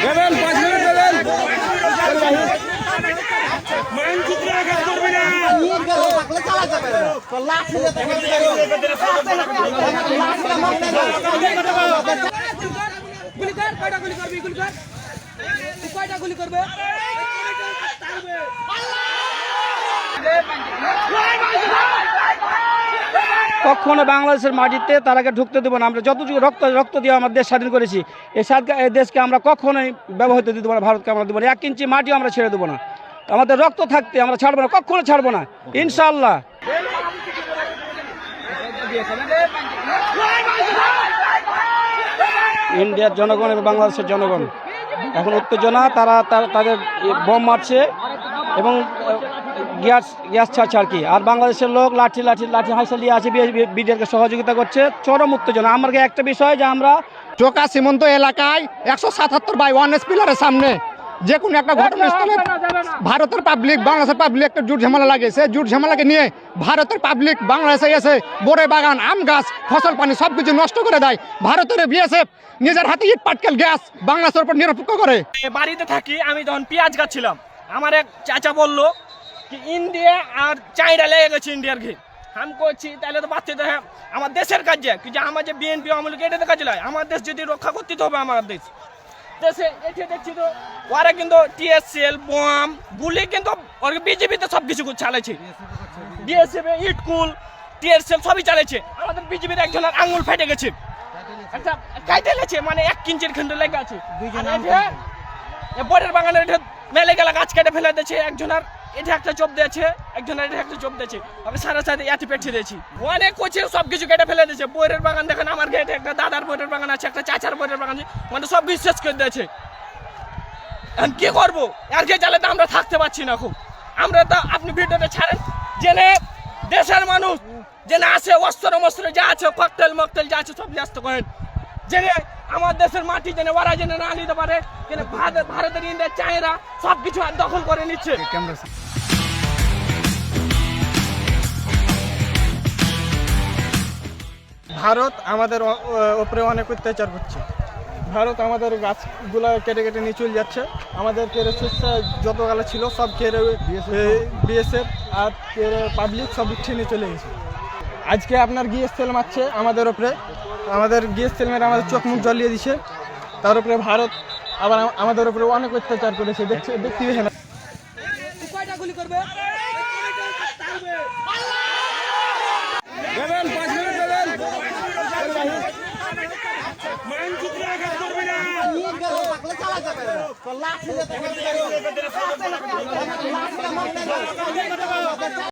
দেবেন 5 মিনিট দেবেন। মানচিত্র আঘাত করবে না। গুলি কর, কয়টা গুলি করবি? গুলি কর, কয়টা গুলি করবে? কখনো বাংলাদেশের মাটিতে তারাকে ঢুকতে দেবো না। আমরা যতটুকু রক্ত দিয়ে আমার দেশ স্বাধীন করেছি, এই দেশকে আমরা কখনোই ব্যবহৃত দিতে পারি, ভারতকে আমরা দেবো না। 1 ইঞ্চি মাটিও আমরা ছেড়ে দেবো না। আমাদের রক্ত থাকতে আমরা ছাড়বো না, কখনো ছাড়বো না, ইনশাআল্লাহ। ইন্ডিয়ার জনগণ এবং বাংলাদেশের জনগণ এখন উত্তেজনা, তারা তাদের বোম মারছে এবং গ্যাস ছাড়ছে আর কি। আর বাংলাদেশের লোক লাঠি হাইসা নিয়ে আছে, বিডিআরকে সহযোগিতা করছে। চরম উত্তেজনা। আমার একটা বিষয় যে আমরা চোকা সীমান্ত এলাকায় 177/1 পিলারের সামনে যে কোনো একটা ঘটনাস্থলে ভারতের পাবলিক বাংলাদেশের পাবলিক একটা জুট ঝামেলা লাগে। সে জুট ঝামেলাকে নিয়ে ভারতের পাবলিক বাংলাদেশে এসে বড়ে বাগান, আম গাছ, ফসল পানি সব কিছু নষ্ট করে দেয়। ভারতের বিএসএফ নিজের হাতে ইট পাটকেল গ্যাস বাংলাদেশের উপর নিরপেক্ষ করে। বাড়িতে থাকি, আমি যখন পেঁয়াজ গাচ্ছিলাম, আমার এক চাচা বললো কি ইন্ডিয়া আর চাইনা লেগে গেছে ইন্ডিয়ার ঘি। আমি করছি তাহলে তো বাচ্চাদের আমার দেশের কাজে কি, যে আমার যে বিএনপি আমলকে এটাতে কাজে লাগে। আমার দেশ যদি রক্ষা করতে হবে, আমার দেশে এটি দেখছি তো ওরা কিন্তু টিএসএল বোম গুলি কিন্তু বিজেপিতে সব কিছু চালাইছে। বিএসএফ ইটকুল টিএসএল সবই চালাইছে। আমাদের বিজেপির একজনের আঙুল ফেটে গেছে, একটা কাইতে লেছে, মানে 1 ইঞ্চির খন্ড লেগে আছে। বরের বাগানের মেলে গেলা গাছ কেটে ফেলে দিয়েছে। একজনের এটা একটা চোপ দিয়েছে, একজনের এটা একটা চোপ দিয়েছে। আমি সারা সাথে এতে পেটে দিয়েছি। অনেক কোচে সব কিছু কেটে ফেলে দিয়েছে। বইয়ের বাগান দেখেন, আমার গেটে একটা দাদার বইয়ের বাগান আছে, একটা চাচার বইয়ের বাগান আছে, মানে সব বিশ্বাস করে দিয়েছে। এখন কি করবো? আর কে জ্বালাতে আমরা থাকতে পারছি না খুব। আমরা তো আপনি ভিডিওটা ছাড়েন, জেনে দেশের মানুষ জেনে আছে অস্ত্র যা আছে, ককটেল মকটেল যা আছে সব ন্যস্ত করেন। জেনে আমার দেশের মাটি জেনে ওরা জেনে না নিতে পারে, জেনে ভারতের ইন্ডিয়া চায়না সব কিছু দখল করে নিচ্ছে। ভারত আমাদের উপরে অনেক অত্যাচার করছে। ভারত আমাদের গাছগুলো কেটে নিয়ে চলে যাচ্ছে। আমাদের কেড়ে যত গালা ছিল সব কেড়ে বিএসএফ আর কেড়ে পাবলিক সব উঠিয়ে নিয়ে চলে গেছে। আজকে আপনার গ্যাস তেল মারছে আমাদের উপরে, আমাদের গ্যাস তেল মেরে আমাদের চোখ মুখ জ্বলিয়ে দিচ্ছে। তার উপরে ভারত আবার আমাদের উপরে অনেক অত্যাচার করেছে, দেখতে দেখেন। কয়টা গুলি করবে? দেবেন 5 মিনিট দেবেন। মানচিত্র আঘাত করবে না।